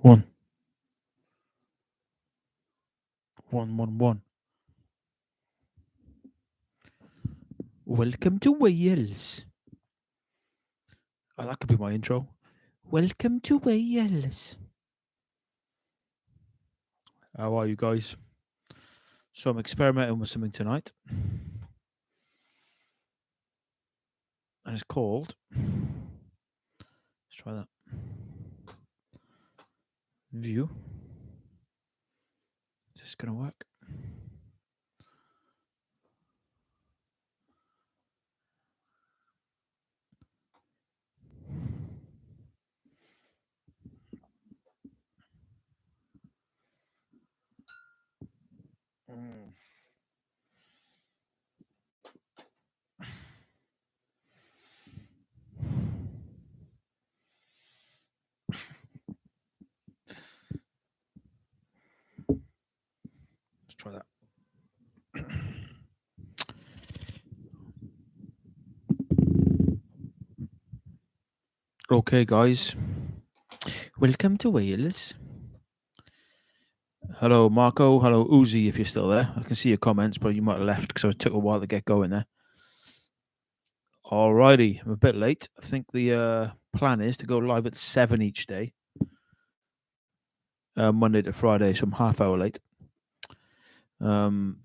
One. 1, 1, 1. Welcome to Wales. Oh, that could be my intro. Welcome to Wales. How are you guys? So I'm experimenting with something tonight. And it's called... Let's try that. View. Is this going to work? Let's try that. Okay, guys. Welcome to Wales. Hello, Marco. Hello, Uzi, if you're still there. I can see your comments, but you might have left because it took a while to get going there. Alrighty, I'm a bit late. I think the plan is to go live at 7 each day. Monday to Friday, so I'm half hour late. And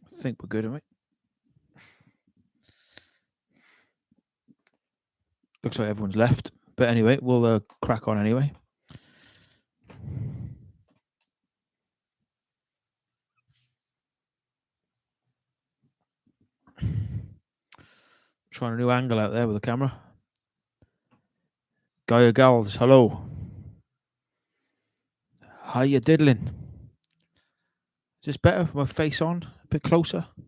I think we're good, aren't we? Looks like everyone's left. But anyway, we'll crack on anyway. Trying a new angle out there with the camera. Gaia Gals, hello. How you diddling? Is this better? My face on? A bit closer? I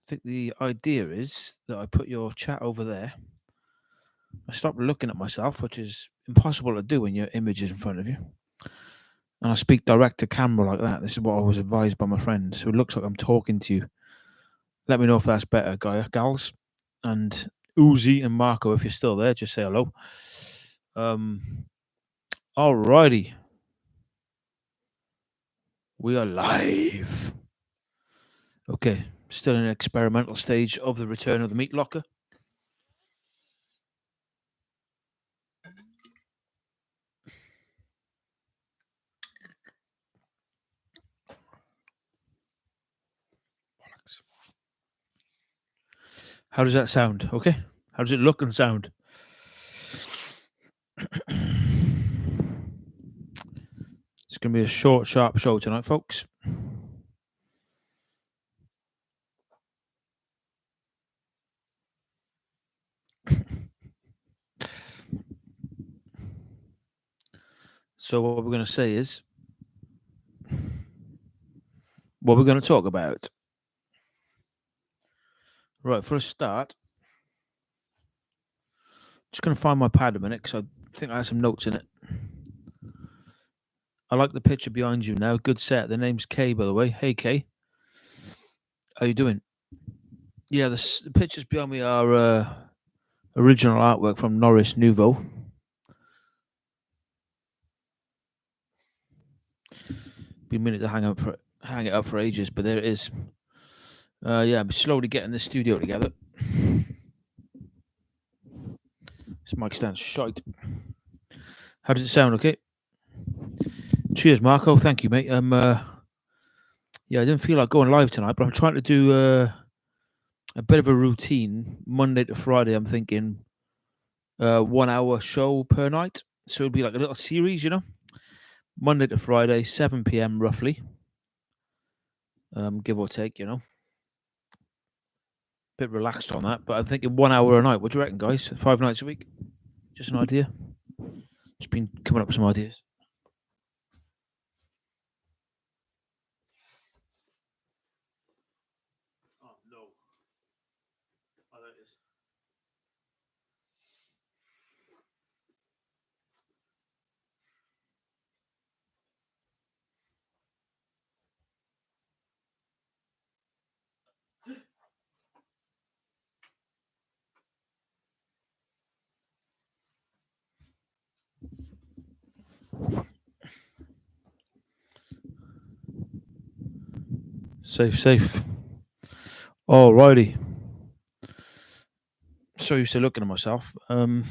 think the idea is that I put your chat over there. I stop looking at myself, which is impossible to do when your image is in front of you. And I speak direct to camera like that. This is what I was advised by my friend. So it looks like I'm talking to you. Let me know if that's better, Gaia Gals. And Uzi and Marco, if you're still there, just say hello. Alrighty. We are live. Okay, still in an experimental stage of the return of the meat locker. How does that sound? Okay. How does it look and sound? It's going to be a short, sharp show tonight, folks. So what we're going to say is, what we're going to talk about. Right, for a start, just going to find my pad a minute because I think I have some notes in it. I like the picture behind you now. Good set. The name's Kay, by the way. Hey, Kay. How you doing? Yeah, the pictures behind me are original artwork from Norris Nouveau. Been meaning to hang it up for ages, but there it is. Yeah, I'm slowly getting the studio together. This mic stands shite. How does it sound? Okay. Cheers, Marco. Thank you, mate. Yeah, I didn't feel like going live tonight, but I'm trying to do a bit of a routine Monday to Friday. I'm thinking 1 hour show per night, so it'll be like a little series, you know. Monday to Friday, 7 p.m. roughly, give or take, you know. Bit relaxed on that, but I'm thinking 1 hour a night. What do you reckon, guys? 5 nights a week? Just an idea. Just been coming up with some ideas. Oh no! Oh, there it is. Safe. Alrighty. So used to looking at myself. Trying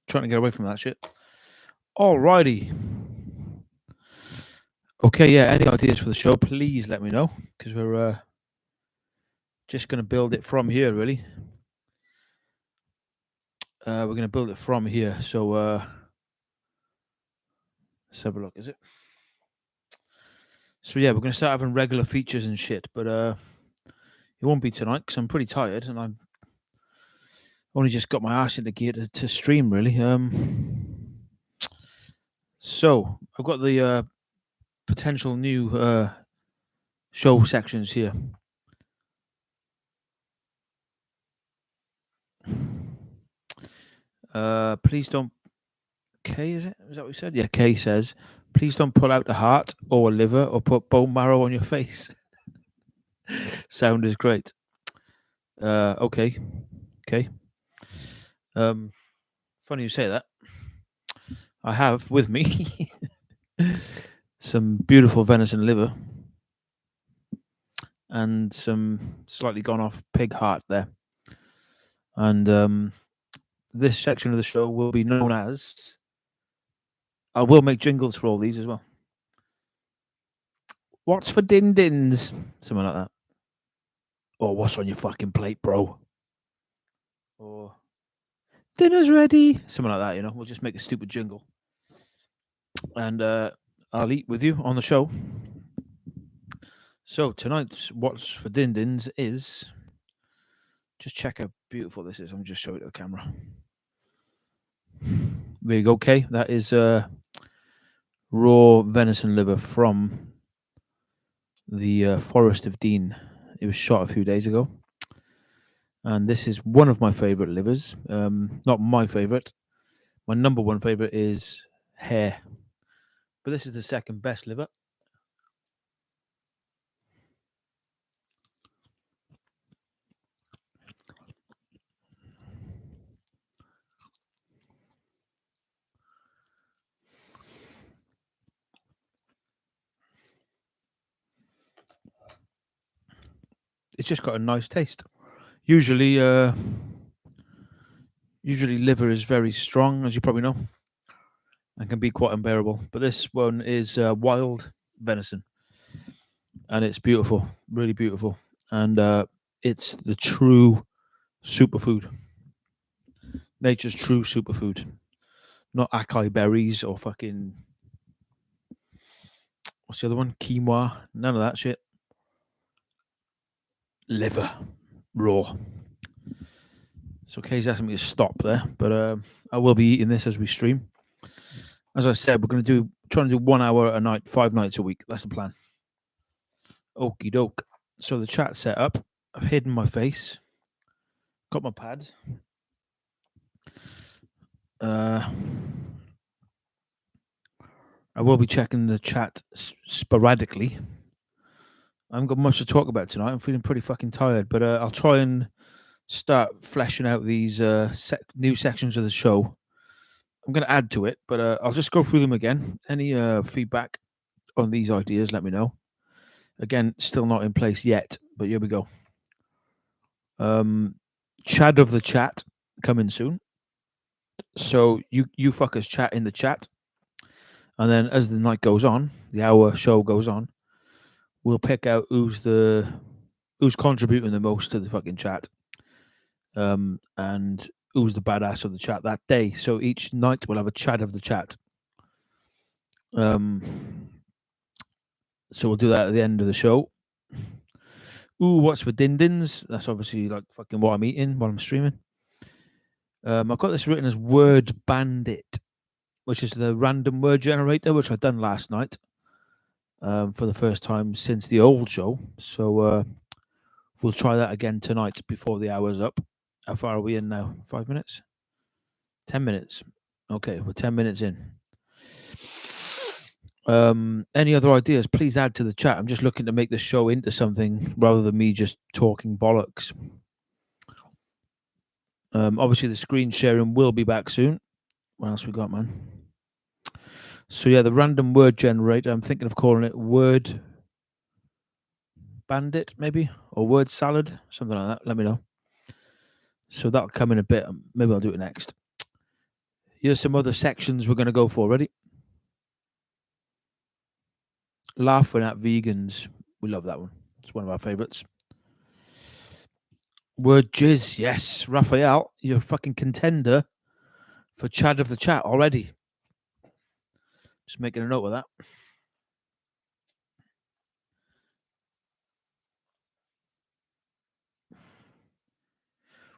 to get away from that shit. Alrighty. Okay, yeah. Any ideas for the show? Please let me know, because we're just going to build it from here. Really, we're going to build it from here. So let's have a look. Is it? So yeah, we're going to start having regular features and shit, but it won't be tonight because I'm pretty tired and I'm only just got my ass into gear to stream. Really. So I've got the potential new show sections here. Please don't. K, is it? Is that what we said? Yeah, K says, please don't pull out a heart or a liver or put bone marrow on your face. Sound is great. Okay. Funny you say that. I have with me some beautiful venison liver and some slightly gone off pig heart there. And this section of the show will be known as... I will make jingles for all these as well. What's for din-dins? Something like that. Or what's on your fucking plate, bro? Or dinner's ready. Something like that, you know. We'll just make a stupid jingle. And I'll eat with you on the show. So tonight's What's for Din-Dins is... Just check how beautiful this is. I'm just showing it to the camera. There you go, Kay. That is raw venison liver from the Forest of Dean. It was shot a few days ago. And this is one of my favourite livers. Not my favourite. My number one favourite is hare. But this is the second best liver. It's just got a nice taste. Usually liver is very strong, as you probably know, and can be quite unbearable. But this one is wild venison, and it's beautiful, really beautiful, and it's the true superfood, nature's true superfood, not acai berries or fucking... What's the other one? Quinoa. None of that shit. Liver, raw. So Kay's asking me to stop there, but I will be eating this as we stream. As I said, we're going to try and do 1 hour a night, 5 nights a week. That's the plan. Okie doke. So the chat's set up. I've hidden my face. Got my pad. I will be checking the chat sporadically. I haven't got much to talk about tonight. I'm feeling pretty fucking tired, but I'll try and start fleshing out these new sections of the show. I'm going to add to it, but I'll just go through them again. Any feedback on these ideas, let me know. Again, still not in place yet, but here we go. Chad of the chat coming soon. So you fuckers chat in the chat, and then as the night goes on, the hour show goes on, we'll pick out who's contributing the most to the fucking chat, and who's the badass of the chat that day. So each night we'll have a chat of the chat. So we'll do that at the end of the show. Ooh, what's for din-dins? That's obviously like fucking what I'm eating while I'm streaming. I've got this written as Word Bandit, which is the random word generator, which I've done last night for the first time since the old show. So we'll try that again tonight before the hour's up. How far are we in now? 5 minutes? 10 minutes. Okay, we're 10 minutes in. Any other ideas, please add to the chat. I'm just looking to make the show into something rather than me just talking bollocks. Obviously, the screen sharing will be back soon. What else we got, man? So, yeah, the random word generator, I'm thinking of calling it Word bandit, maybe, or word salad, something like that. Let me know. So that'll come in a bit. Maybe I'll do it next. Here's some other sections we're going to go for. Ready? Laughing at vegans. We love that one. It's one of our favorites. Word jizz. Yes. Raphael, you're a fucking contender for Chad of the Chat already. Just making a note of that.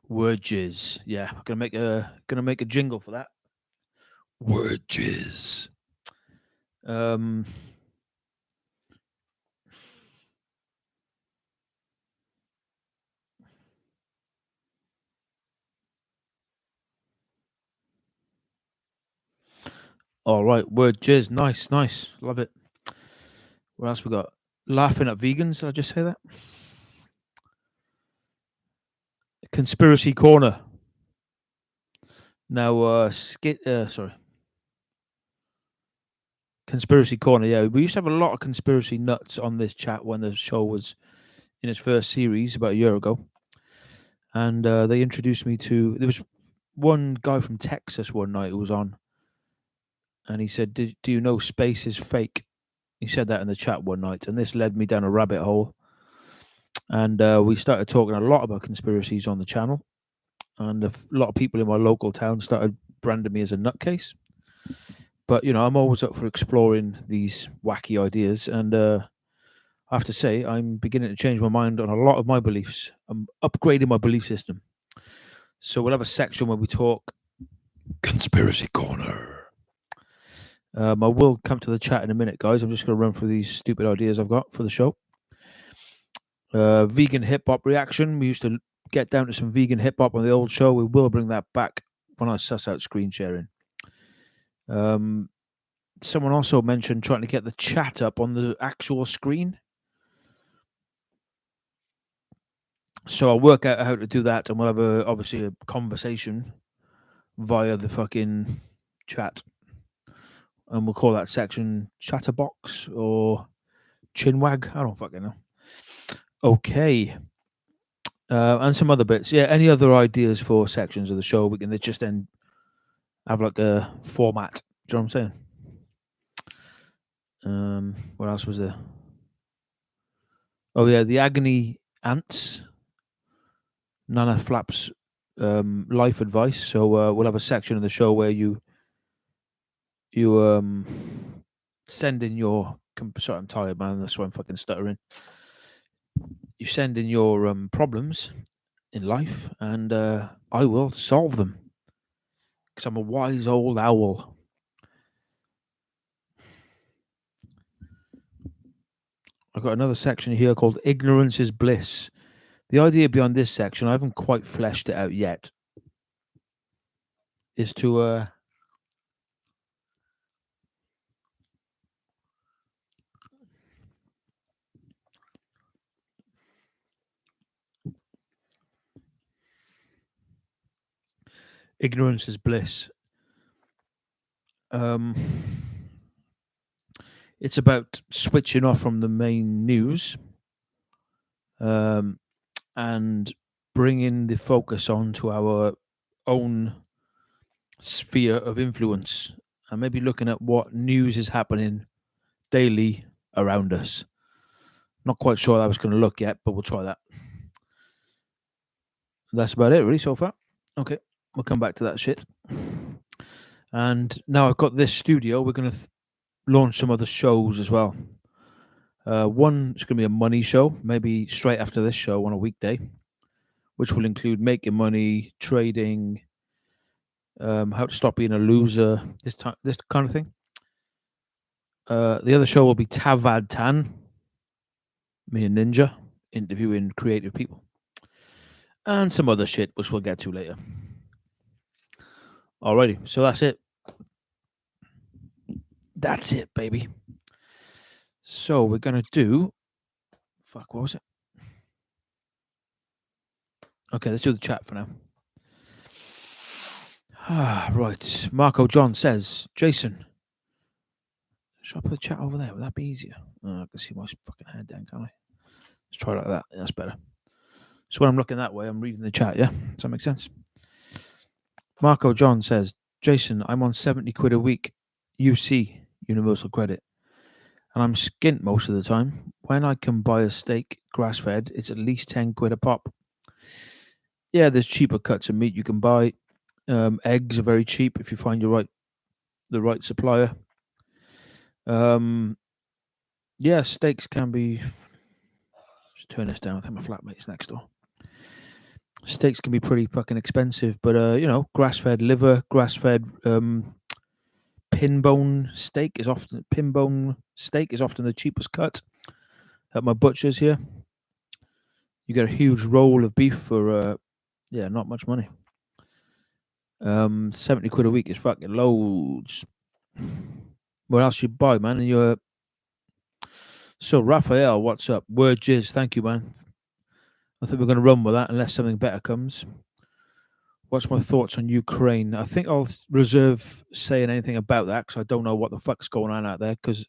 Word jizz. Yeah, I'm gonna make a jingle for that. Word jizz. All right, word jizz. Nice, nice. Love it. What else we got? Laughing at vegans. Did I just say that? Conspiracy corner. Now, sorry. Conspiracy corner. Yeah, we used to have a lot of conspiracy nuts on this chat when the show was in its first series about a year ago, and they introduced me to. There was one guy from Texas one night who was on, and he said, "Do you know space is fake?" He said that in the chat one night, and this led me down a rabbit hole. And we started talking a lot about conspiracies on the channel, and a lot of people in my local town started branding me as a nutcase. But you know, I'm always up for exploring these wacky ideas, and I have to say, I'm beginning to change my mind on a lot of my beliefs. I'm upgrading my belief system. So we'll have a section where we talk conspiracy corner. I will come to the chat in a minute, guys. I'm just going to run through these stupid ideas I've got for the show. Vegan hip hop reaction. We used to get down to some vegan hip hop on the old show. We will bring that back when I suss out screen sharing. Someone also mentioned trying to get the chat up on the actual screen. So I'll work out how to do that, and we'll have obviously a conversation via the fucking chat. And we'll call that section Chatterbox or Chinwag. I don't fucking know. Okay. And some other bits. Yeah, any other ideas for sections of the show? We can just then have like a format. Do you know what I'm saying? What else was there? Oh yeah, the agony ants. Nana Flaps life advice. So we'll have a section of the show where you send in your. Sorry, I'm tired, man. That's why I'm fucking stuttering. You send in your problems in life, and I will solve them because I'm a wise old owl. I've got another section here called "Ignorance is Bliss." The idea behind this section, I haven't quite fleshed it out yet, is to ignorance is bliss. It's about switching off from the main news and bringing the focus onto our own sphere of influence and maybe looking at what news is happening daily around us. Not quite sure how I was going to look yet, but we'll try that. That's about it, really, so far. Okay, we'll come back to that shit. And now I've got this studio, we're going to launch some other shows as well. One is going to be a money show, maybe straight after this show on a weekday, which will include making money, trading, how to stop being a loser, this kind of thing. The other show will be Tavad Tan, me and Ninja, interviewing creative people. And some other shit, which we'll get to later. Alrighty, so that's it. That's it, baby. So we're going to do... Fuck, what was it? Okay, let's do the chat for now. Right. Marco John says, Jason, should I put the chat over there? Would that be easier? I can see my fucking head then, can't I? Let's try like that. That's better. So when I'm looking that way, I'm reading the chat, yeah? Does that make sense? Marco John says, Jason, I'm on 70 quid a week, UC, Universal Credit, and I'm skint most of the time. When I can buy a steak grass-fed, it's at least 10 quid a pop. Yeah, there's cheaper cuts of meat you can buy. Eggs are very cheap if you find the right supplier. Yeah, steaks can be... Just turn this down. I think my flatmate's next door. Steaks can be pretty fucking expensive, but grass-fed liver, grass-fed pinbone steak is often the cheapest cut at my butcher's here. You get a huge roll of beef for not much money. 70 quid a week is fucking loads. What else you buy, man? And so Raphael, what's up? Word jizz, thank you, man. I think we're going to run with that unless something better comes. What's my thoughts on Ukraine? I think I'll reserve saying anything about that because I don't know what the fuck's going on out there because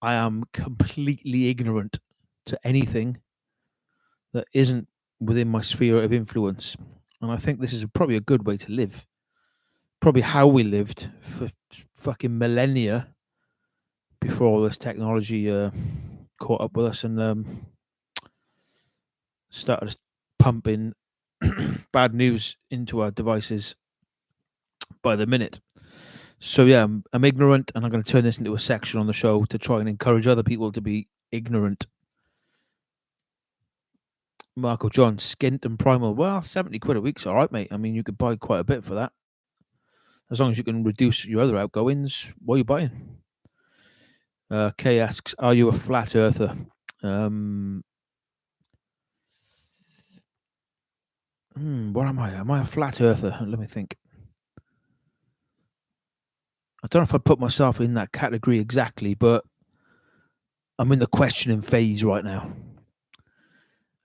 I am completely ignorant to anything that isn't within my sphere of influence. And I think this is probably a good way to live. Probably how we lived for fucking millennia before all this technology caught up with us and started pumping bad news into our devices by the minute. So yeah, I'm ignorant, and I'm going to turn this into a section on the show to try and encourage other people to be ignorant. Marco John, skint and primal. Well, 70 quid a week's all right, mate. I mean, you could buy quite a bit for that. As long as you can reduce your other outgoings, what are you buying? Kay asks, are you a flat earther? What am I? Am I a flat earther? Let me think. I don't know if I put myself in that category exactly, but I'm in the questioning phase right now.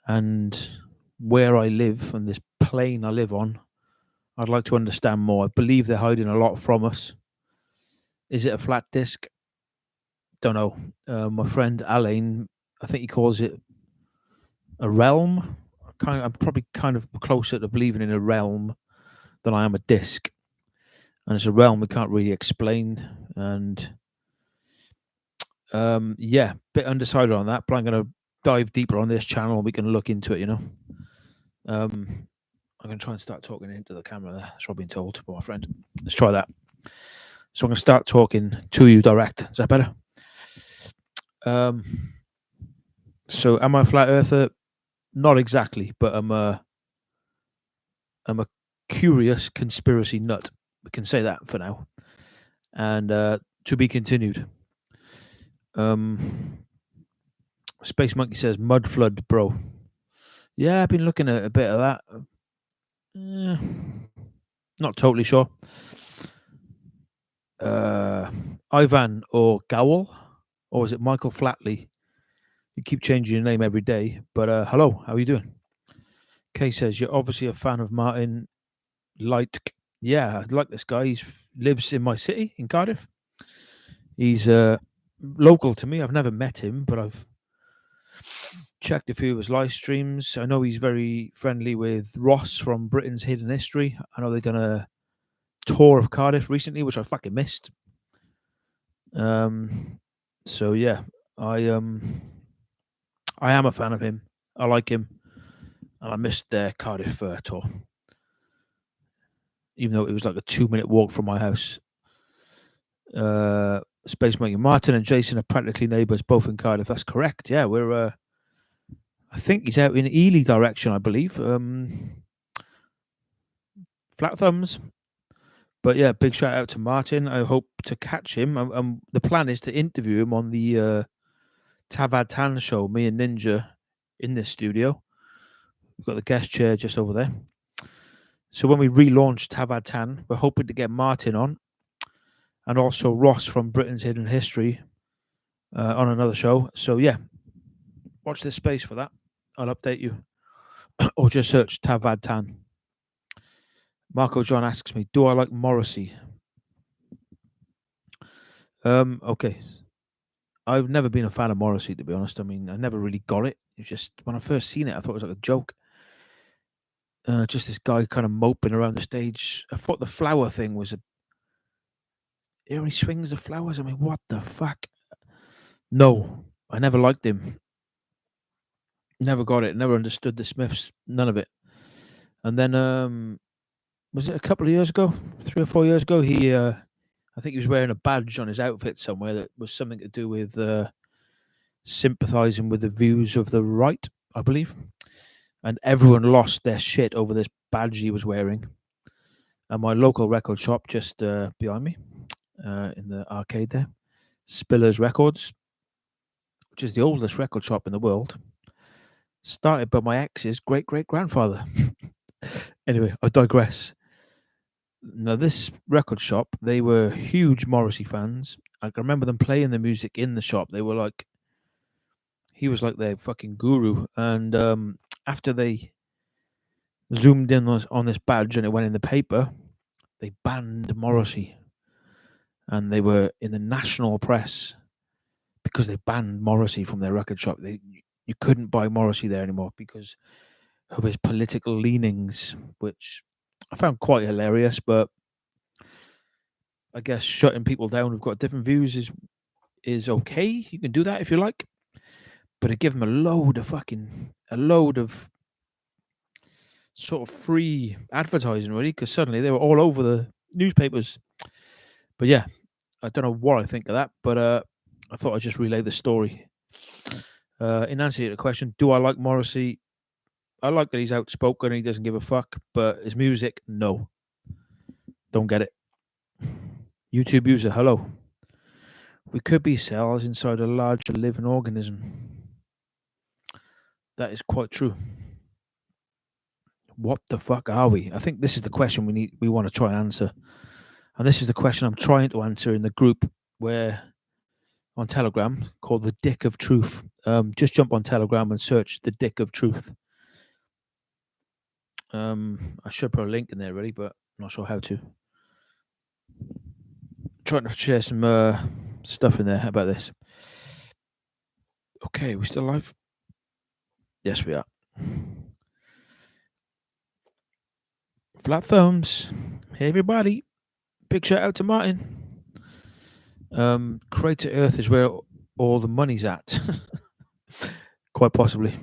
And where I live, and this plane I live on, I'd like to understand more. I believe they're hiding a lot from us. Is it a flat disc? Don't know. My friend Alain, I think he calls it a realm. I'm probably kind of closer to believing in a realm than I am a disc. And it's a realm we can't really explain. And bit undecided on that, but I'm going to dive deeper on this channel and we can look into it, I'm going to try and start talking into the camera there. That's what I've been told by my friend. Let's try that. So I'm going to start talking to you direct. Is that better? So am I a flat earther? Not exactly, but I'm a curious conspiracy nut. We can say that for now. And to be continued. Space Monkey says mud flood, bro. Yeah, I've been looking at a bit of that. Not totally sure. Ivan or Gowell, or is it Michael Flatley? You keep changing your name every day, but hello, how are you doing? Kay says you're obviously a fan of Martin Light. Yeah, I like this guy. He lives in my city in Cardiff. He's local to me. I've never met him, but I've checked a few of his live streams. I know he's very friendly with Ross from Britain's Hidden History. I know they've done a tour of Cardiff recently, which I fucking missed. So yeah, I am a fan of him. I like him, and I missed their Cardiff tour, even though it was like a 2-minute walk from my house. Space Monkey Martin and Jason are practically neighbours, both in Cardiff. That's correct. Yeah, we're. I think he's out in Ely direction, I believe. Flat thumbs. But yeah, big shout out to Martin. I hope to catch him. The plan is to interview him on the Tavad Tan show, me and Ninja in this studio. We've got the guest chair just over there. So when we relaunch Tavad Tan, we're hoping to get Martin on and also Ross from Britain's Hidden History on another show. So yeah, watch this space for that. I'll update you. Or just search Tavad Tan. Marco John asks me, do I like Morrissey? Okay. I've never been a fan of Morrissey, to be honest. I mean, I never really got it. It's just when I first seen it, I thought it was like a joke. Just this guy kind of moping around the stage. I thought the flower thing was a. He only swings the flowers. I mean, what the fuck? No, I never liked him. Never got it. Never understood the Smiths. None of it. And then, was it a couple of years ago? 3 or 4 years ago? I think he was wearing a badge on his outfit somewhere that was something to do with sympathizing with the views of the right, I believe. And everyone lost their shit over this badge he was wearing. And my local record shop just behind me, in the arcade there, Spiller's Records, which is the oldest record shop in the world, started by my ex's great great grandfather. Anyway, I digress. Now, this record shop, they were huge Morrissey fans. I can remember them playing the music in the shop. They were like, he was like their fucking guru. And after they zoomed in on this badge and it went in the paper, they banned Morrissey. And they were in the national press because they banned Morrissey from their record shop. You couldn't buy Morrissey there anymore because of his political leanings, which I found quite hilarious. But I guess shutting people down who've got different views is okay. You can do that if you like, but it gave them a load of sort of free advertising, really, because suddenly they were all over the newspapers. But yeah, I don't know what I think of that, but I thought I'd just relay the story. In answer to the question, do I like Morrissey? I like that he's outspoken and he doesn't give a fuck, but his music, no. Don't get it. YouTube user, hello. We could be cells inside a larger living organism. That is quite true. What the fuck are we? I think this is the question we want to try and answer. And this is the question I'm trying to answer in the group where on Telegram called the Dick of Truth. Just jump on Telegram and search the Dick of Truth. I should put a link in there really, but I'm not sure how to. Trying to share some stuff in there about this. Okay, we still live? Yes, we are. Flat thumbs. Hey, everybody. Big shout out to Martin. Crater Earth is where all the money's at. Quite possibly.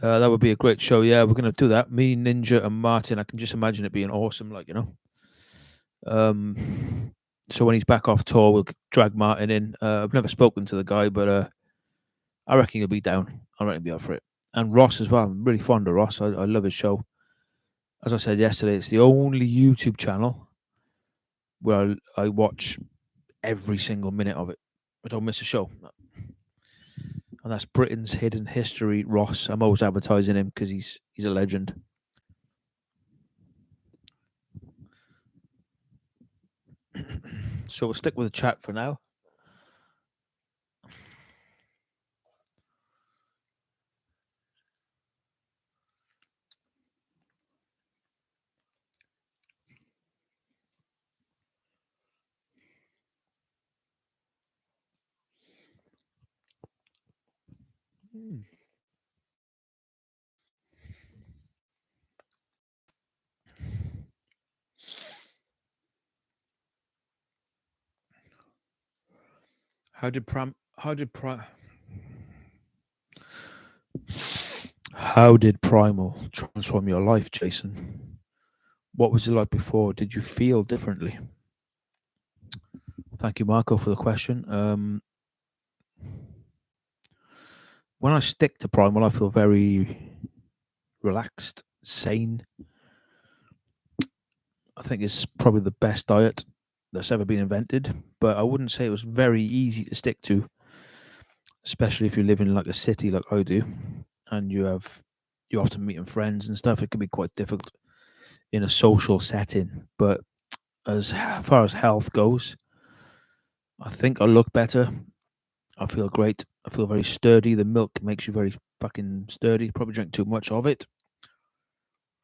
That would be a great show. Yeah, we're going to do that. Me, Ninja, and Martin. I can just imagine it being awesome, like, you know. So when he's back off tour, we'll drag Martin in. I've never spoken to the guy, but I reckon he'll be down. I reckon he'll be up for it. And Ross as well. I'm really fond of Ross. I love his show. As I said yesterday, it's the only YouTube channel where I watch every single minute of it. I don't miss a show. And that's Britain's Hidden History, Ross. I'm always advertising him because he's a legend. So we'll stick with the chat for now. How did primal transform your life, Jason? What was it like before? Did you feel differently? Thank you, Marco, for the question. When I stick to primal, I feel very relaxed, sane. I think it's probably the best diet that's ever been invented, but I wouldn't say it was very easy to stick to, especially if you live in like a city like I do, and you often meeting friends and stuff. It can be quite difficult in a social setting. But as far as health goes, I think I look better. I feel great. I feel very sturdy. The milk makes you very fucking sturdy. Probably drink too much of it.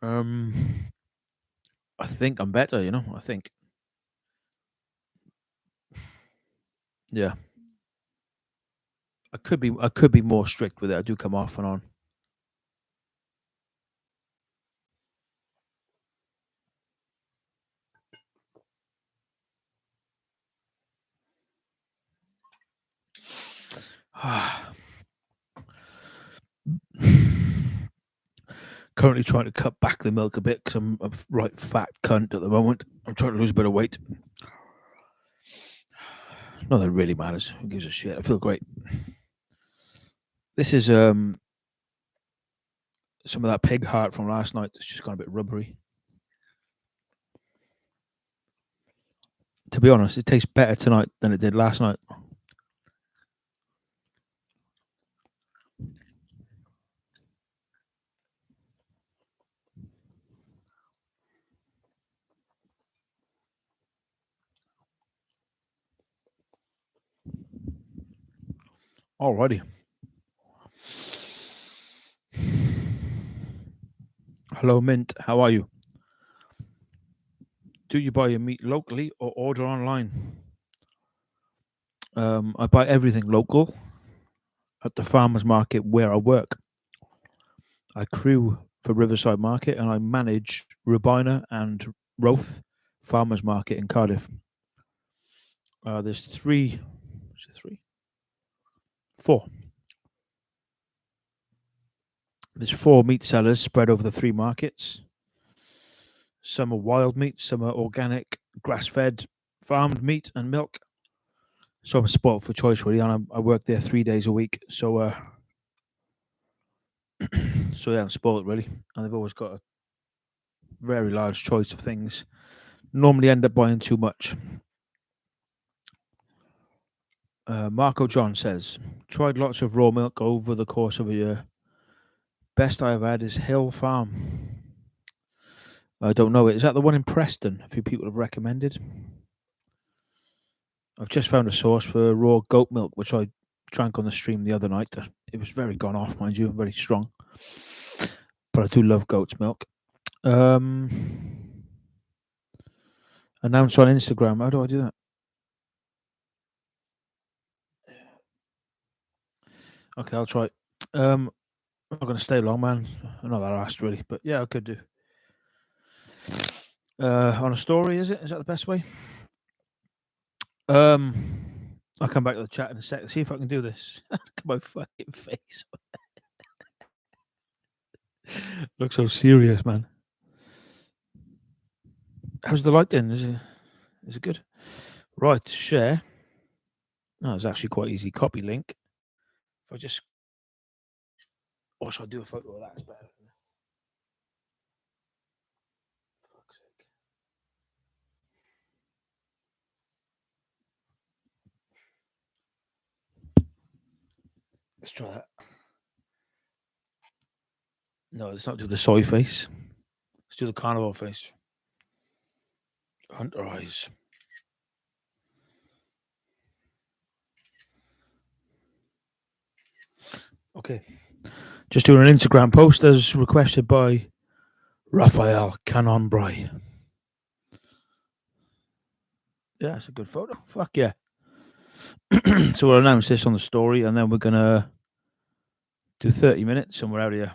I think I'm better, you know. I think Yeah. I could be more strict with it. I do come off and on. Currently trying to cut back the milk a bit because I'm a right fat cunt at the moment. I'm trying to lose a bit of weight. Not that it really matters. Who gives a shit? I feel great. This is some of that pig heart from last night. It's just gone a bit rubbery. To be honest, it tastes better tonight than it did last night. Alrighty. Hello, Mint. How are you? Do you buy your meat locally or order online? I buy everything local at the farmers market where I work. I crew for Riverside Market and I manage Rubina and Roath Farmers Market in Cardiff. There's three, is it three? Four. There's four meat sellers spread over the three markets. Some are wild meat, some are organic, grass-fed, farmed meat and milk. So I'm spoiled for choice, really, and I work there 3 days a week. So, so yeah, I'm spoiled, really. And they've always got a very large choice of things. Normally end up buying too much. Marco John says, tried lots of raw milk over the course of a year. Best I've had is Hill Farm. I don't know it. Is that the one in Preston? A few people have recommended. I've just found a source for raw goat milk, which I drank on the stream the other night. It was very gone off, mind you, very strong. But I do love goat's milk. Announce on Instagram. How do I do that? Okay, I'll try. I'm not going to stay long, man. I'm not that asked, really. But yeah, I could do. On a story, is it? Is that the best way? I'll come back to the chat in a sec. See if I can do this. Look at my fucking face. Looks so serious, man. How's the light then? Is it good? Right, share. No, it's actually quite easy. Copy link. If I just, or should I do a photo of that? It's better. Fuck's sake. Let's try that. No, let's not do the soy face. Let's do the carnivore face. Hunter eyes. Okay. Just doing an Instagram post as requested by Raphael Canonbray. Yeah, it's a good photo. Fuck yeah. So we'll announce this on the story and then we're going to do 30 minutes and we're out of here.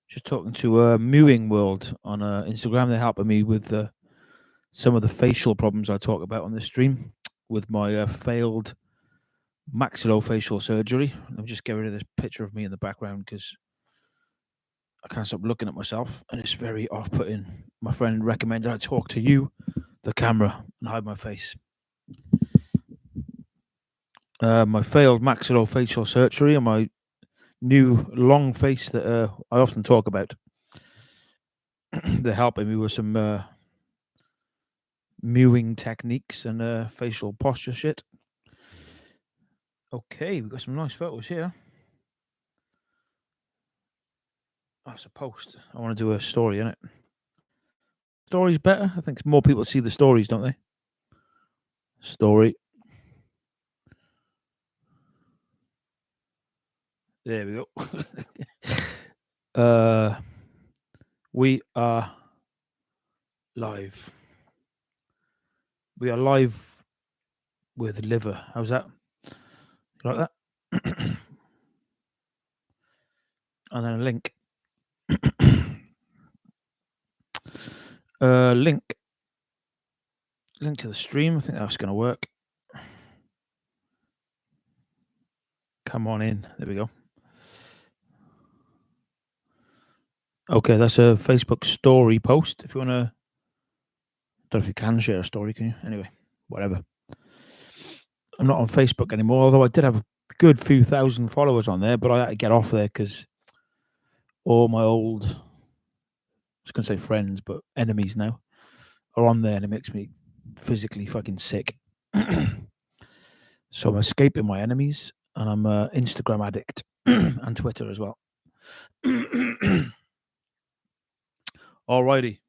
Just talking to Mewing World on Instagram. They're helping me with some of the facial problems I talk about on this stream with my failed maxillofacial surgery. Let me just get rid of this picture of me in the background because I can't stop looking at myself and it's very off-putting. My friend recommended I talk to you, the camera, and hide my face. My failed maxillofacial surgery and my new long face that I often talk about. They're helping me with some mewing techniques and facial posture shit. Okay, we've got some nice photos here. That's a post. I want to do a story in it. Story's better. I think more people see the stories, don't they? Story. There we go. We are live. We are live with liver. How's that? You like that? And then a link. Link to the stream. I think that's going to work. Come on in. There we go. Okay, that's a Facebook story post. If you want to, don't know if you can share a story, can you? Anyway, whatever. I'm not on Facebook anymore, although I did have a good few thousand followers on there, but I had to get off there because all my old, I was going to say friends, but enemies now, are on there, and it makes me physically fucking sick. So I'm escaping my enemies, and I'm an Instagram addict and Twitter as well. Alrighty.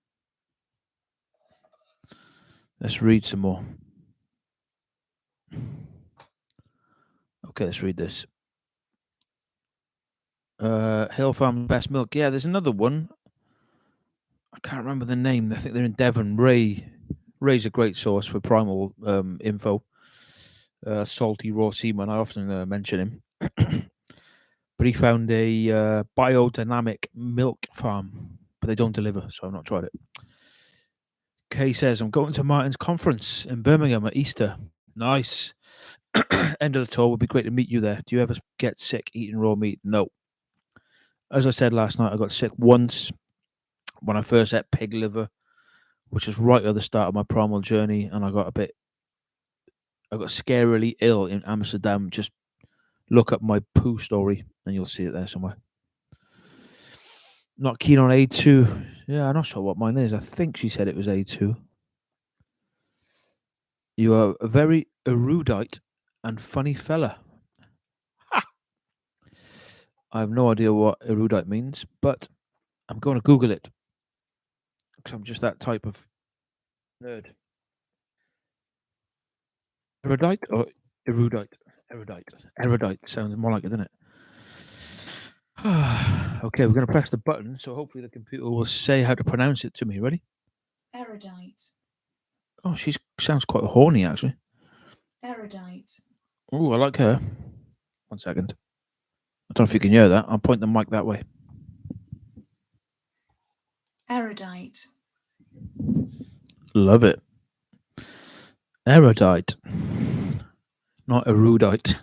Let's read some more. Okay, let's read this. Hill Farm Best Milk. Yeah, there's another one. I can't remember the name. I think they're in Devon. Ray's a great source for primal info. Salty Raw Seaman. I often mention him. But he found a biodynamic milk farm, but they don't deliver, so I've not tried it. Kay says, I'm going to Martin's conference in Birmingham at Easter. Nice. End of the tour. Would be great to meet you there. Do you ever get sick eating raw meat? No. As I said last night, I got sick once when I first ate pig liver, which was right at the start of my primal journey, and I got scarily ill in Amsterdam. Just look up my poo story and you'll see it there somewhere. Not keen on A2. Yeah, I'm not sure what mine is. I think she said it was A2. You are a very erudite and funny fella. Ha! I have no idea what erudite means, but I'm going to Google it because I'm just that type of nerd. Erudite or erudite? Erudite sounds more like it, doesn't it? Okay, we're going to press the button, so hopefully the computer will say how to pronounce it to me. Ready? Erudite. Oh, she sounds quite horny, actually. Erudite. Oh, I like her. 1 second. I don't know if you can hear that. I'll point the mic that way. Erudite. Love it. Erudite. Not erudite.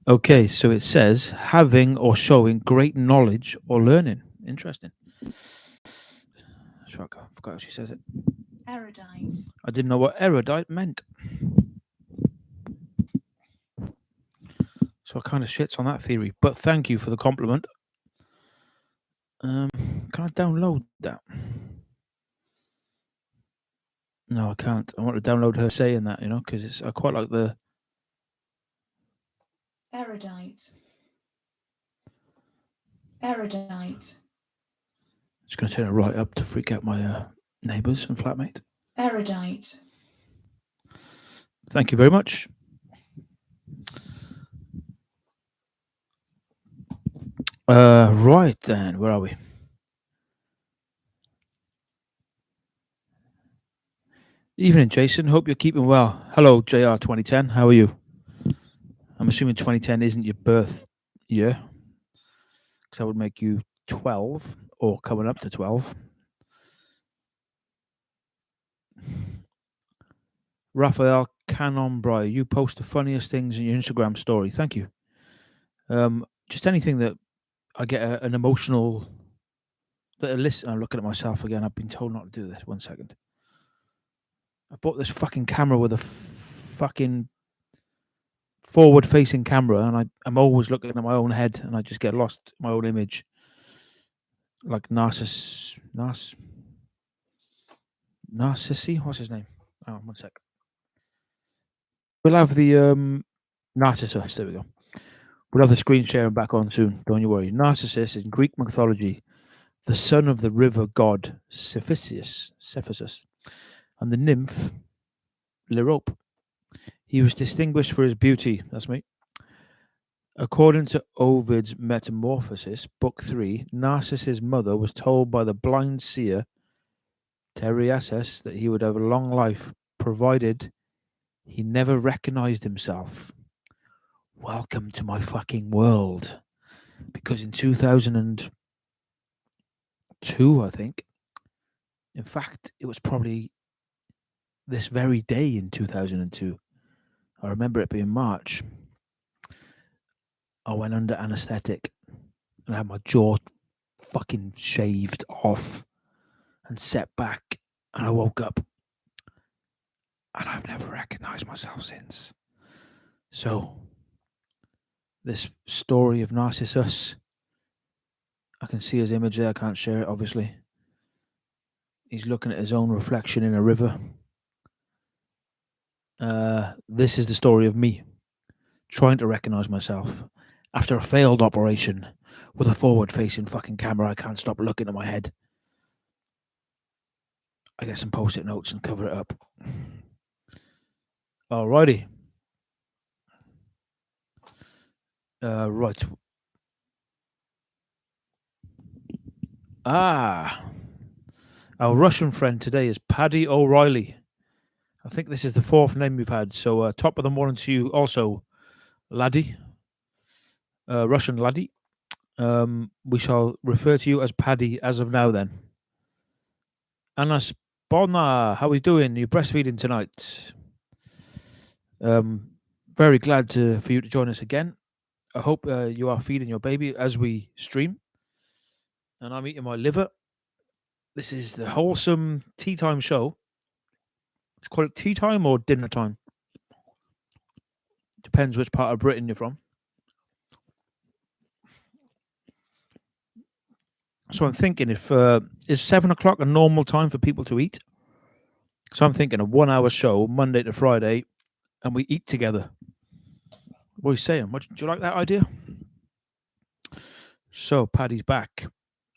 Okay, so it says having or showing great knowledge or learning. Interesting. I forgot how she says it. Erudite. I didn't know what erudite meant. So I kind of shits on that theory. But thank you for the compliment. Can I download that? No, I can't. I want to download her saying that, because I quite like the... Erudite. Erudite. Just going to turn it right up to freak out my neighbours and flatmate. Erudite. Thank you very much. Right then, where are we? Evening, Jason. Hope you're keeping well. Hello, JR 2010. How are you? I'm assuming 2010 isn't your birth year, because that would make you 12 or coming up to 12. Raphael Canombrai, you post the funniest things in your Instagram story. Thank you. Just anything that I get an emotional... Listen, I'm looking at myself again. I've been told not to do this. 1 second. I bought this fucking camera with a fucking forward-facing camera, and I'm always looking at my own head, and I just get lost in my own image. Like Narcissi? What's his name? Oh, 1 sec. We'll have the Narcissus. There we go. We'll have the screen sharing back on soon. Don't you worry. Narcissus in Greek mythology, the son of the river god Cephissus, and the nymph Liriope. He was distinguished for his beauty. That's me. According to Ovid's Metamorphosis, Book 3, Narcissus' mother was told by the blind seer Tereasus that he would have a long life, provided He never recognized himself. Welcome to my fucking world. Because in 2002, I think, in fact, it was probably this very day in 2002. I remember it being March. I went under anesthetic and I had my jaw fucking shaved off and set back. And I woke up and I've never recognized myself since. So, this story of Narcissus, I can see his image there. I can't share it, obviously. He's looking at his own reflection in a river. This is the story of me trying to recognize myself after a failed operation with a forward-facing fucking camera. I can't stop looking at my head. I get some post-it notes and cover it up. Alrighty. Right. Our Russian friend today is Paddy O'Reilly. I think this is the fourth name we've had. So top of the morning to you also, laddie. Russian laddie. We shall refer to you as Paddy as of now then. Anna Sponna, how are you doing? You're breastfeeding tonight. Very glad for you to join us again. I hope you are feeding your baby as we stream. And I'm eating my liver. This is the wholesome tea time show. Let's call it tea time or dinner time. Depends which part of Britain you're from. So I'm thinking if is 7 o'clock a normal time for people to eat? So I'm thinking a 1 hour show, Monday to Friday, and we eat together. What are you saying? Do you like that idea? So Paddy's back.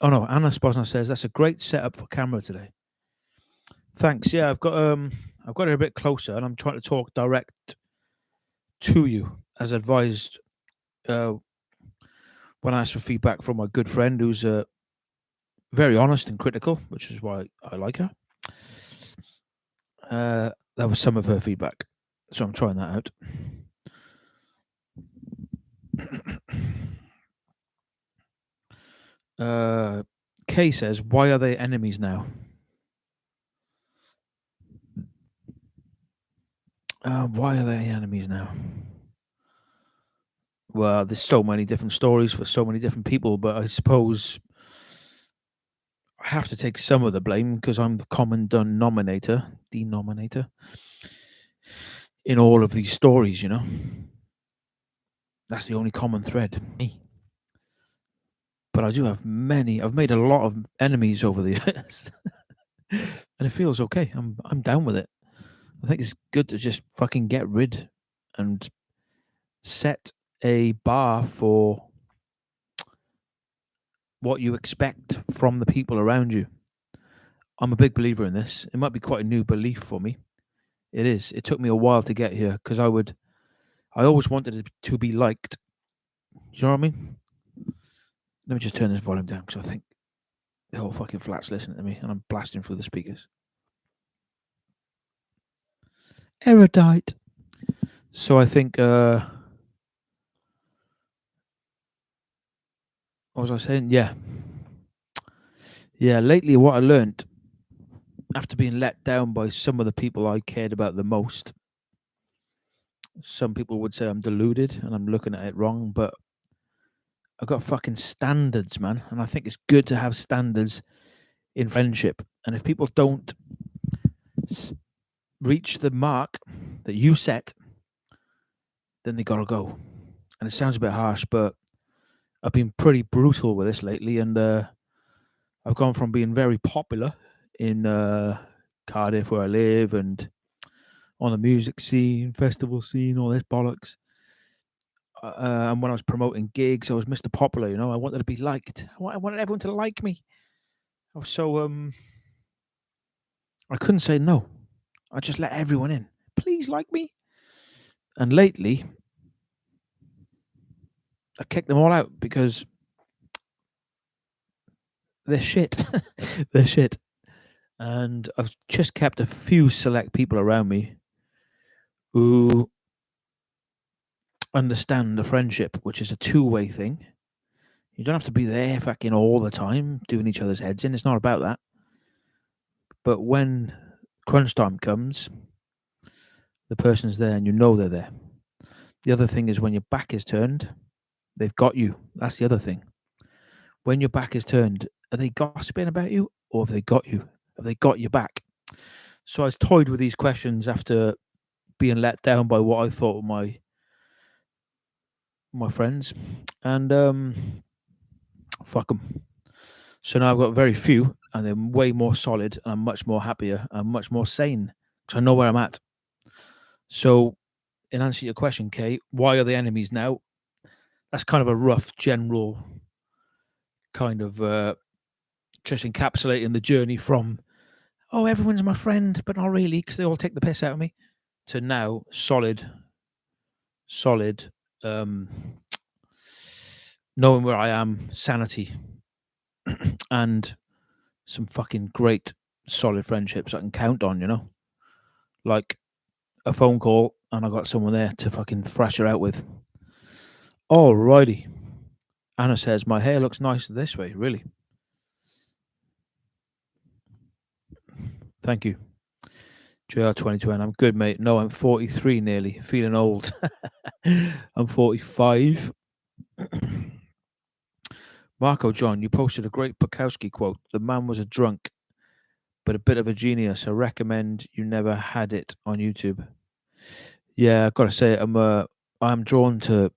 Oh no, Anna Sposner says that's a great setup for camera today. Thanks. Yeah, I've got it a bit closer, and I'm trying to talk direct to you, as advised when I asked for feedback from my good friend, who's very honest and critical, which is why I like her. That was some of her feedback, so I'm trying that out. Kay says, "Why are they enemies now?" Why are they enemies now? Well, there's so many different stories for so many different people, but I suppose I have to take some of the blame because I'm the common denominator in all of these stories, you know. That's the only common thread, me. But I do have many. I've made a lot of enemies over the years, and it feels okay. I'm down with it. I think it's good to just fucking get rid and set a bar for what you expect from the people around you. I'm a big believer in this. It might be quite a new belief for me. It is. It took me a while to get here because I always wanted it to be liked. You know what I mean? Let me just turn this volume down because I think the whole fucking flat's listening to me and I'm blasting through the speakers. Erudite. So I think, what was I saying? Yeah, lately what I learned after being let down by some of the people I cared about the most, some people would say I'm deluded and I'm looking at it wrong, but I've got fucking standards, man. And I think it's good to have standards in friendship. And if people don't reach the mark that you set, then they gotta go. And it sounds a bit harsh, but I've been pretty brutal with this lately. And I've gone from being very popular in Cardiff, where I live, and on the music scene, festival scene, all this bollocks. And when I was promoting gigs, I was Mr. Popular, you know. I wanted to be liked. I wanted everyone to like me. I was so I couldn't say no. I just let everyone in. Please like me. And lately, I kicked them all out because they're shit. They're shit. And I've just kept a few select people around me who understand the friendship, which is a two-way thing. You don't have to be there fucking all the time doing each other's heads in. It's not about that. But when crunch time comes, the person's there and you know they're there. The other thing is when your back is turned, they've got you. That's the other thing. When your back is turned, are they gossiping about you or have they got you? Have they got your back? So I was toyed with these questions after being let down by what I thought were my friends, and fuck them. So now I've got very few, and they're way more solid, and I'm much more happier, and much more sane because I know where I'm at. So, in answer to your question, Kate, why are they enemies now? That's kind of a rough, general kind of just encapsulating the journey from everyone's my friend, but not really because they all take the piss out of me, to now solid, knowing where I am, sanity, and some fucking great, solid friendships I can count on, like a phone call and I got someone there to fucking thrash her out with. Alrighty. Anna says, my hair looks nicer this way, really. Thank you. JR 2020, I'm good, mate. No, I'm 43 nearly, feeling old. I'm 45. Marco John, you posted a great Bukowski quote. The man was a drunk, but a bit of a genius. I recommend you never had it on YouTube. Yeah, I've got to say, I'm drawn to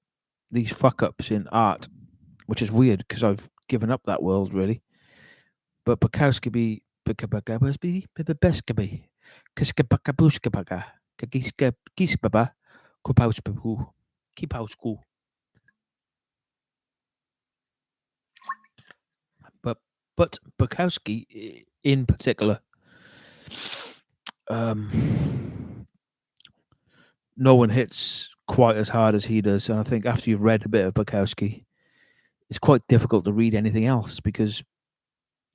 these fuck ups in art, which is weird because I've given up that world really. But Bukowski, but Bukowski in particular, no one hits quite as hard as he does. And I think after you've read a bit of Bukowski, it's quite difficult to read anything else because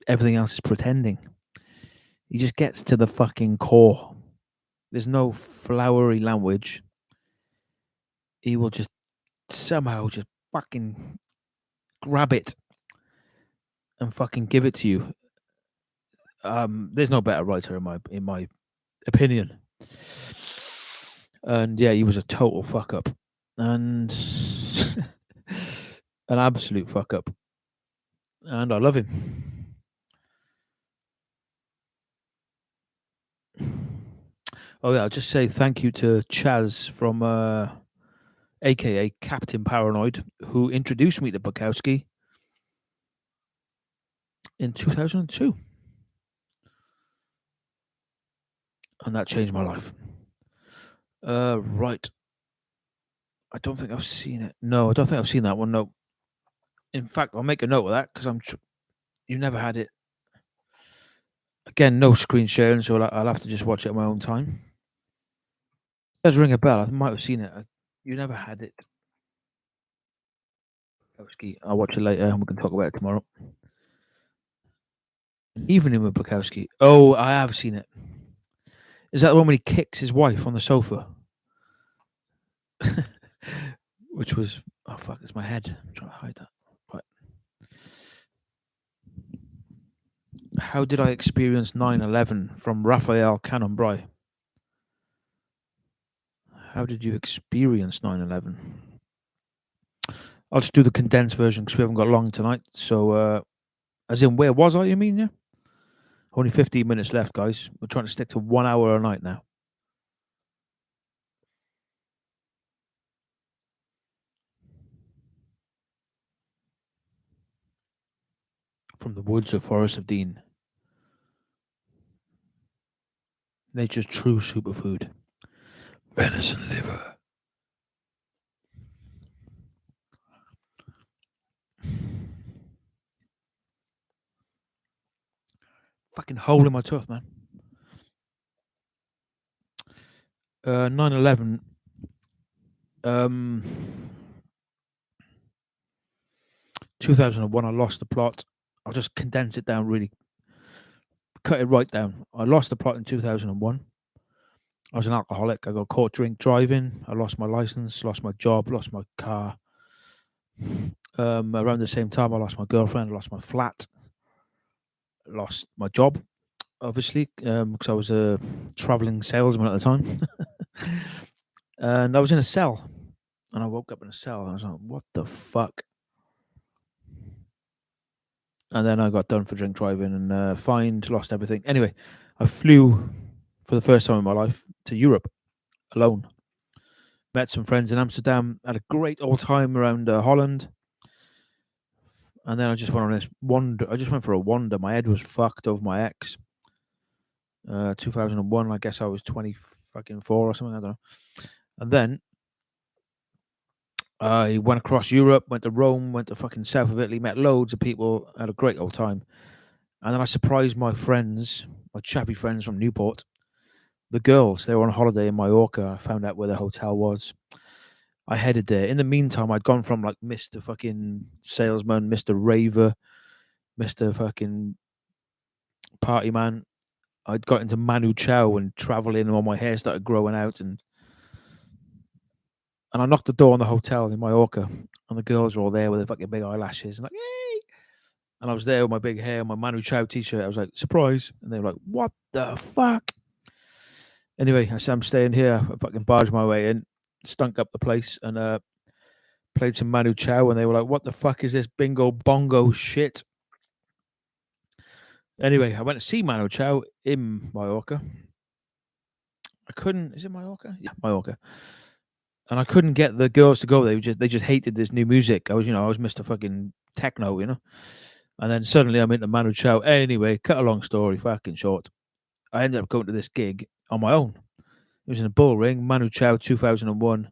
everything else is pretending. He just gets to the fucking core. There's no flowery language. He will just somehow just fucking grab it and fucking give it to you. There's no better writer in my opinion. And yeah, he was a total fuck up and an absolute fuck up. And I love him. Oh yeah, I'll just say thank you to Chaz from aka Captain Paranoid, who introduced me to Bukowski in 2002. And that changed my life. Right. I don't think I've seen it. No, I don't think I've seen that one. No. In fact, I'll make a note of that because you never had it. Again, no screen sharing, so I'll have to just watch it at my own time. It does ring a bell. I might have seen it. You never had it. Bukowski. I'll watch it later and we can talk about it tomorrow. Evening with Bukowski. Oh, I have seen it. Is that the one when he kicks his wife on the sofa? Which was, oh fuck, it's my head. I'm trying to hide that. Right. How did I experience 9/11 from Raphael Cannonbry? How did you experience 9/11? I'll just do the condensed version because we haven't got long tonight. So, as in, where was I, you mean, yeah? Only 15 minutes left, guys. We're trying to stick to 1 hour a night now. From the woods of Forest of Dean. Nature's true superfood. Venison liver. Fucking hole in my tooth, man. 9/11. 2001, I lost the plot. I'll just condense it down really. Cut it right down. I lost the plot in 2001. I was an alcoholic. I got caught drink driving. I lost my license, lost my job, lost my car. Around the same time, I lost my girlfriend, lost my flat, lost my job, obviously, because I was a traveling salesman at the time. And I was in a cell. And I woke up in a cell. And I was like, what the fuck? And then I got done for drink driving and fined, lost everything. Anyway, I flew for the first time in my life to Europe alone. Met some friends in Amsterdam, had a great old time around Holland. And then I just went on this wander. I just went for a wander. My head was fucked over my ex. 2001, I guess I was 24 or something. I don't know. And then I went across Europe, went to Rome, went to fucking south of Italy, met loads of people, had a great old time. And then I surprised my friends, my chappy friends from Newport, the girls. They were on holiday in Mallorca. I found out where the hotel was. I headed there. In the meantime, I'd gone from like Mr. fucking salesman, Mr. Raver, Mr. fucking party man. I'd got into Manu Chao and traveling, and all my hair started growing out. And I knocked the door on the hotel in Mallorca, and the girls were all there with their fucking big eyelashes and like, yay! And I was there with my big hair, my Manu Chao t-shirt. I was like, surprise! And they were like, what the fuck? Anyway, I said, I'm staying here. I fucking barged my way in, stunk up the place, and played some Manu Chao, and they were like, what the fuck is this bingo bongo shit? Anyway, I went to see Manu Chao in Mallorca. I couldn't. Is it Mallorca? Yeah, Mallorca. And I couldn't get the girls to go. They just hated this new music. I was Mr. fucking techno, And then suddenly I'm into Manu Chao. Anyway, cut a long story fucking short. I ended up going to this gig on my own. It was in a bull ring, Manu Chao 2001.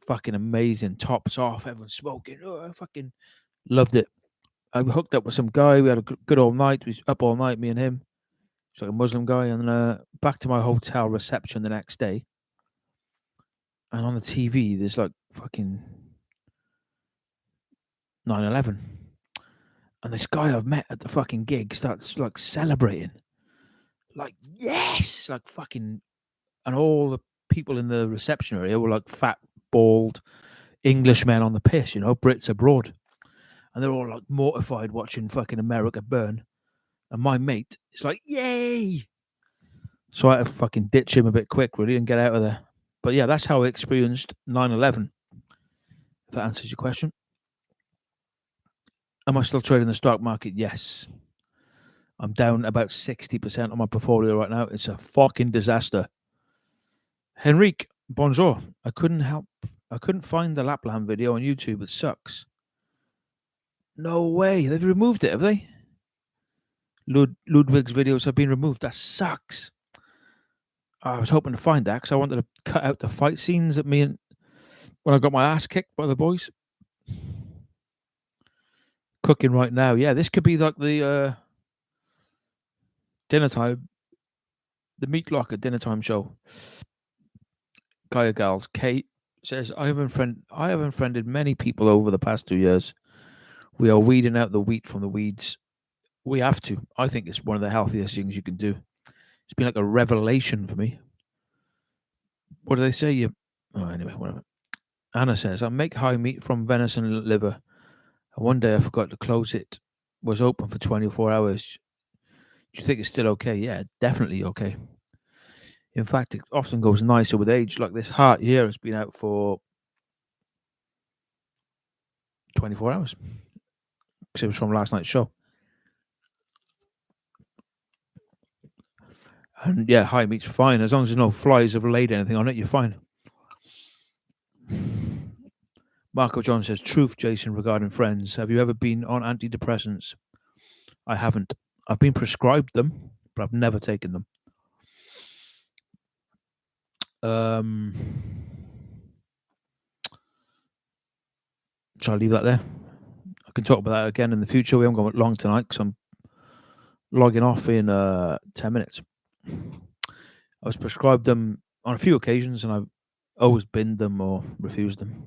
Fucking amazing. Tops off, everyone smoking. Oh, I fucking loved it. I hooked up with some guy. We had a good old night. We was up all night, me and him. He's like a Muslim guy. And back to my hotel reception the next day. And on the TV, there's like fucking 9/11. And this guy I've met at the fucking gig starts like celebrating. Like, yes! Like fucking. And all the people in the reception area were like fat, bald Englishmen on the piss, Brits abroad. And they're all like mortified watching fucking America burn. And my mate is like, yay! So I had to fucking ditch him a bit quick, really, and get out of there. But yeah, that's how I experienced 9/11. If that answers your question. Am I still trading the stock market? Yes. I'm down about 60% on my portfolio right now. It's a fucking disaster. Henrique, bonjour. I couldn't find the Lapland video on YouTube. It sucks. No way. They've removed it, have they? Ludwig's videos have been removed. That sucks. I was hoping to find that because I wanted to cut out the fight scenes that when I got my ass kicked by the boys. Cooking right now. Yeah, this could be like the dinner time, the Meat Locker dinner time show. Gaia Gals. Kate says, I have unfriended many people over the past 2 years. We are weeding out the wheat from the weeds. We have to. I think it's one of the healthiest things you can do. It's been like a revelation for me. What do they say? Anyway, whatever. Anna says, I make high meat from venison liver. And one day I forgot to close it. Was open for 24 hours. Do you think it's still okay? Yeah, definitely okay. In fact, it often goes nicer with age. Like this heart here has been out for 24 hours. Because it was from last night's show. And yeah, high meat's fine. As long as there's no flies have laid anything on it, you're fine. Marco John says, truth, Jason, regarding friends. Have you ever been on antidepressants? I haven't. I've been prescribed them, but I've never taken them. Shall I leave that there? I can talk about that again in the future. We haven't gone long tonight because I'm logging off in 10 minutes. I was prescribed them on a few occasions and I've always binned them or refused them.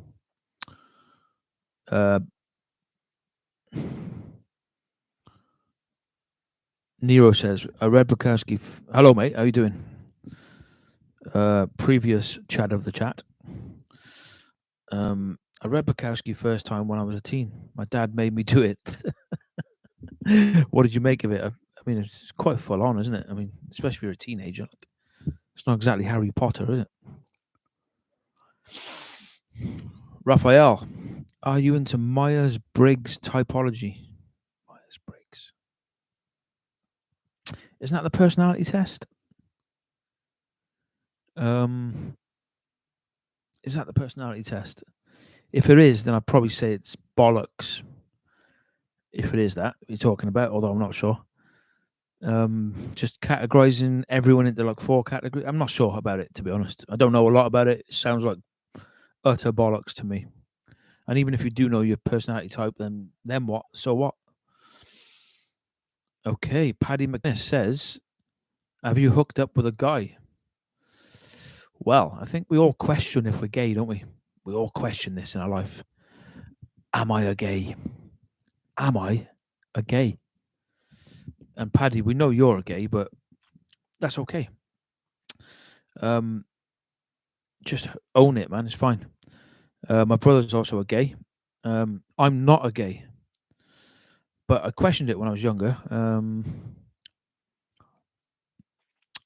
Nero says, I read Bukowski. Hello, mate. How you doing? previous chat of the chat. I read Bukowski first time when I was a teen. My dad made me do it. What did you make of it? I mean, it's quite full on, isn't it? I mean, especially if you're a teenager. Like, it's not exactly Harry Potter, is it? Raphael, are you into Myers-Briggs typology? Myers-Briggs. Isn't that the personality test? Is that the personality test? If it is, then I'd probably say it's bollocks. If it is that you're talking about, although I'm not sure. Just categorizing everyone into like 4 categories. I'm not sure about it, to be honest. I don't know a lot about it. It sounds like utter bollocks to me. And even if you do know your personality type, then what? So what? Okay, Paddy McGuinness says, have you hooked up with a guy? Well, I think we all question if we're gay, don't we? We all question this in our life. Am I a gay? Am I a gay? And Paddy, we know you're a gay, but that's okay. Just own it, man. It's fine. My brother's also a gay. I'm not a gay, but I questioned it when I was younger.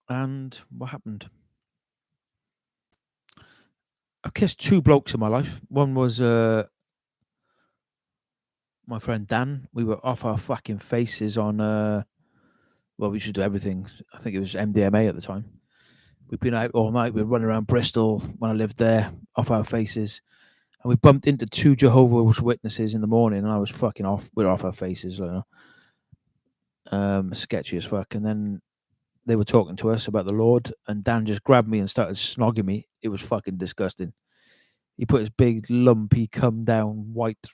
And what happened? I kissed 2 blokes in my life. One was my friend Dan. We were off our fucking faces on. Well, we should do everything. I think it was MDMA at the time. We'd been out all night. We were running around Bristol when I lived there, off our faces. And we bumped into 2 Jehovah's Witnesses in the morning, and I was fucking off. We were off our faces, you know. Sketchy as fuck. And then they were talking to us about the Lord, and Dan just grabbed me and started snogging me. It was fucking disgusting. He put his big lumpy, come down, white,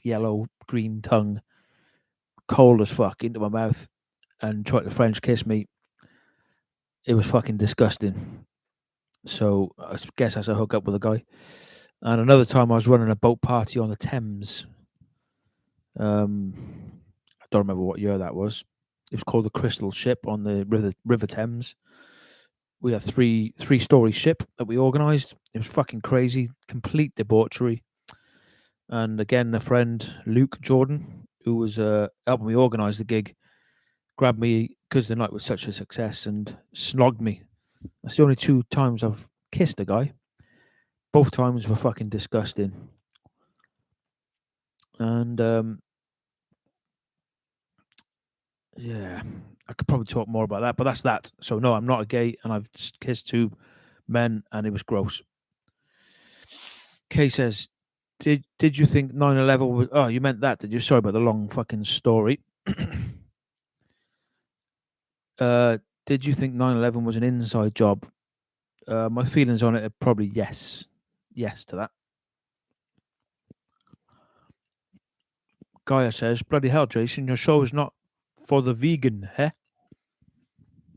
yellow, green tongue, cold as fuck, into my mouth, and tried to French kiss me. It was fucking disgusting. So I guess that's a hook up with a guy. And another time I was running a boat party on the Thames. I don't remember what year that was. It was called the Crystal Ship on the River Thames. We had three-story ship that we organised. It was fucking crazy, complete debauchery. And again, a friend, Luke Jordan, who was helping me organise the gig, grabbed me because the night was such a success and snogged me. That's the only 2 times I've kissed a guy. Both times were fucking disgusting. And yeah, I could probably talk more about that, but that's that. So no, I'm not a gay, and I've kissed 2 men, and it was gross. Kay says, Did you think 9/11 was? Oh, you meant that, did you? Sorry about the long fucking story. Did you think 9/11 was an inside job? My feelings on it are probably yes to that. Gaia says, bloody hell, Jason, your show is not for the vegan, eh?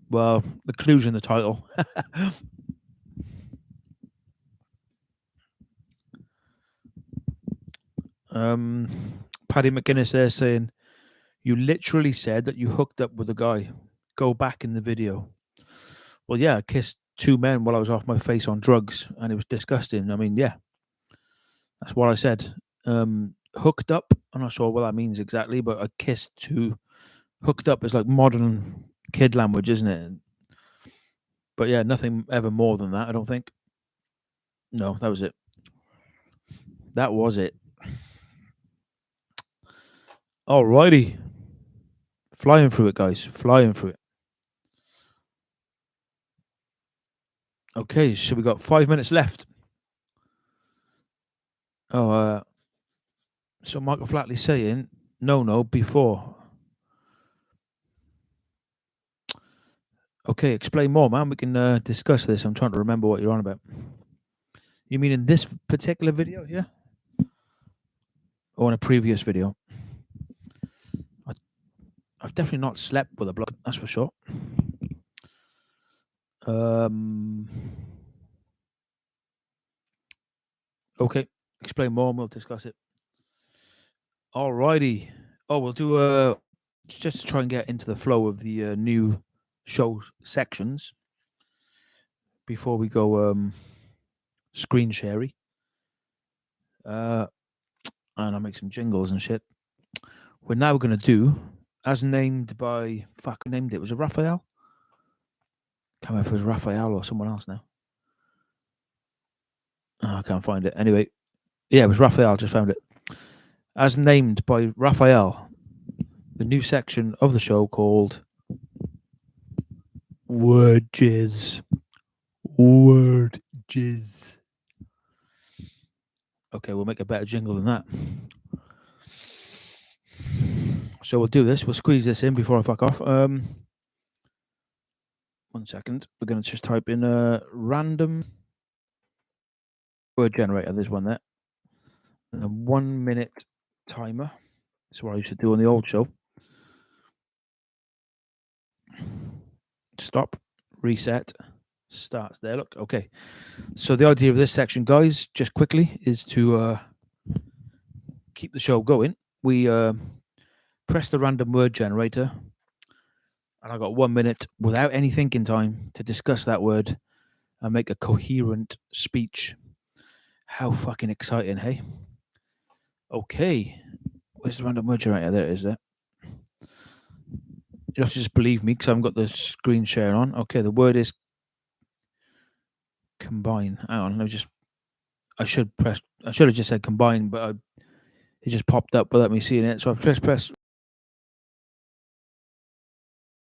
Well, the clue's in the title. Paddy McGuinness there saying, you literally said that you hooked up with a guy. Go back in the video. Well, yeah, I kissed 2 men while I was off my face on drugs, and it was disgusting. I mean, yeah, that's what I said. Hooked up, I'm not sure what that means exactly, but I kissed 2. Hooked up is like modern kid language, isn't it? But yeah, nothing ever more than that, I don't think. No, that was it. That was it. Alrighty. Flying through it, guys. Flying through it. Okay, so we got 5 minutes left. Oh, so Michael Flatley saying, no, before. Okay, explain more, man. We can discuss this. I'm trying to remember what you're on about. You mean in this particular video here? Or in a previous video? I've definitely not slept with a bloke, that's for sure. Okay, explain more and we'll discuss it. Alrighty. Oh, we'll do just to try and get into the flow of the new show sections. before we go screen sharey. And I'll make some jingles and shit. We're now going to do, as named by, fuck, who named it? Was it Raphael? Can't remember if it was Raphael or someone else now. Oh, I can't find it. Anyway, yeah, it was Raphael. Just found it. As named by Raphael, the new section of the show called Word Jizz. Word Jizz. Okay, we'll make a better jingle than that. So we'll do this. We'll squeeze this in before I fuck off. 1 second. We're going to just type in a random word generator. There's one there. And a 1 minute timer. That's what I used to do on the old show. Stop. Reset. Starts there. Look. Okay. So the idea of this section, guys, just quickly, is to keep the show going. We press the random word generator. And I got 1 minute without any thinking time to discuss that word and make a coherent speech. How fucking exciting, hey? Okay. Where's the random word generator? There it is, there. You have to just believe me because I haven't got the screen share on. Okay, the word is combine. Hang on, let me just... I should have just said combine, but it just popped up without me seeing it. So I've just pressed...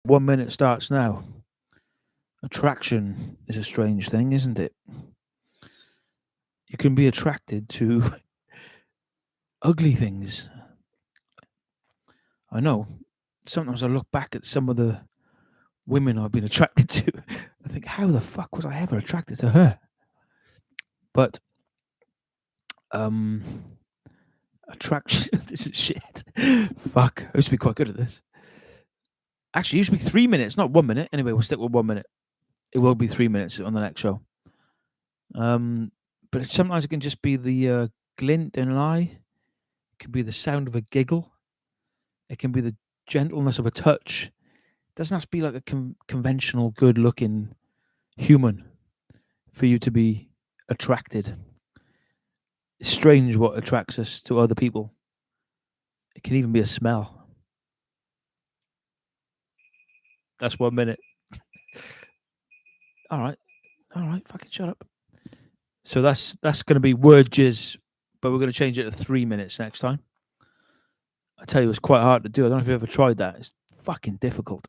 1 minute starts now. Attraction is a strange thing, isn't it? You can be attracted to ugly things. I know. Sometimes I look back at some of the women I've been attracted to. I think, how the fuck was I ever attracted to her? But attraction. This is shit. Fuck. I used to be quite good at this. Actually, it used to be 3 minutes, not 1 minute. Anyway, we'll stick with 1 minute. It will be 3 minutes on the next show. But sometimes it can just be the glint in an eye. It can be the sound of a giggle. It can be the gentleness of a touch. It doesn't have to be like a conventional, good-looking human for you to be attracted. It's strange what attracts us to other people. It can even be a smell. That's 1 minute. All right, fucking shut up. So that's going to be word jizz, but we're going to change it to 3 minutes next time. I tell you, it's quite hard to do. I don't know if you've ever tried that. It's fucking difficult.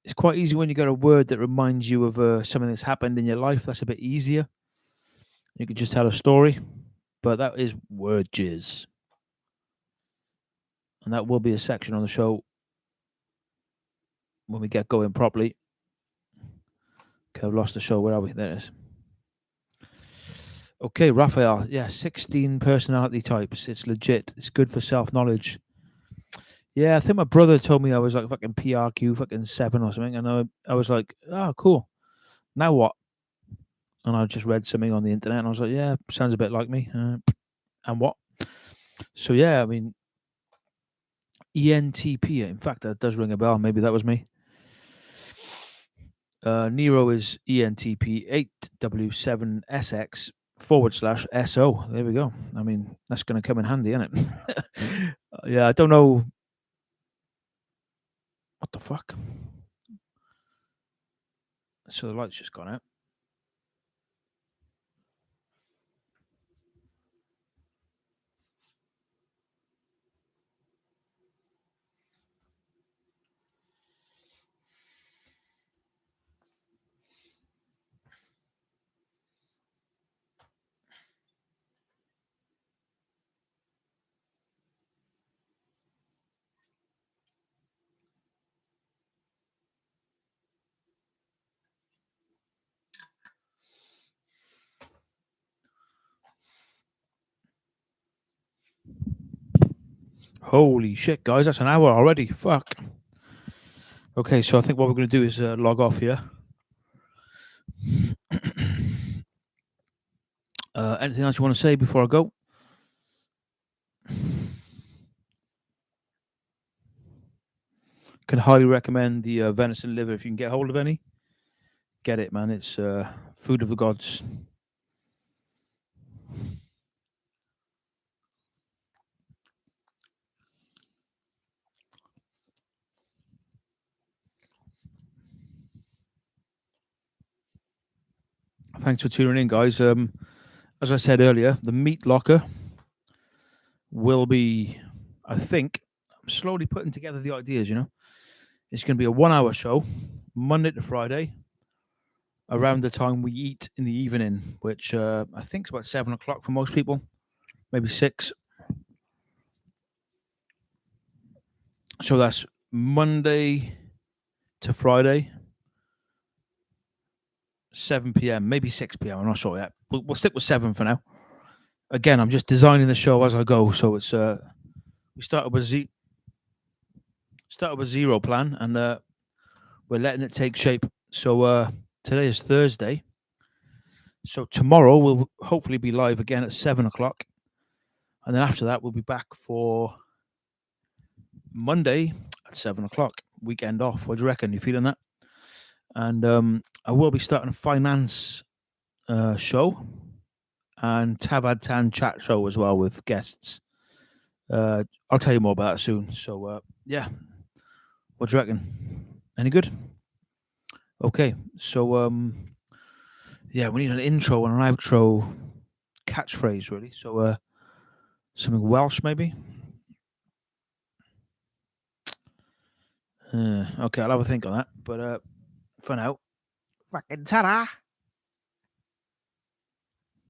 It's quite easy when you got a word that reminds you of something that's happened in your life. That's a bit easier. You can just tell a story, but that is word jizz. And that will be a section on the show when we get going properly. Okay, I've lost the show. Where are we? There it is. Okay, Raphael. Yeah, 16 personality types. It's legit. It's good for self-knowledge. Yeah, I think my brother told me I was like fucking PRQ fucking 7 or something. And I was like, oh, cool. Now what? And I just read something on the internet and I was like, yeah, sounds a bit like me. And what? So, yeah, I mean, ENTP. In fact, that does ring a bell. Maybe that was me. Nero is ENTP 8W7SX/SO. There we go. I mean, that's going to come in handy, isn't it? Yeah, I don't know. What the fuck? So the light's just gone out. Holy shit, guys, that's an hour already. Fuck. Okay, so I think what we're going to do is log off here. Anything else you want to say before I go? Can highly recommend the venison liver if you can get hold of any. Get it, man. It's food of the gods. Thanks for tuning in, guys. As I said earlier, the meat locker will be, I think, I'm slowly putting together the ideas, It's going to be a 1 hour show, Monday to Friday, around the time we eat in the evening, which I think is about 7 o'clock for most people, maybe 6. So that's Monday to Friday, 7 p.m., maybe 6 p.m. I'm not sure yet. We'll stick with 7 for now. Again, I'm just designing the show as I go. So it's we started with zero plan, and we're letting it take shape. So today is Thursday. So tomorrow we'll hopefully be live again at 7 o'clock. And then after that, we'll be back for Monday at 7 o'clock. Weekend off. What do you reckon? You feeling that? And I will be starting a finance show and Tavad Tan chat show as well with guests. I'll tell you more about that soon. So, yeah. What do you reckon? Any good? Okay. So, yeah, we need an intro and an outro catchphrase, really. So, something Welsh, maybe? Okay, I'll have a think on that. But for now, fucking ta-da!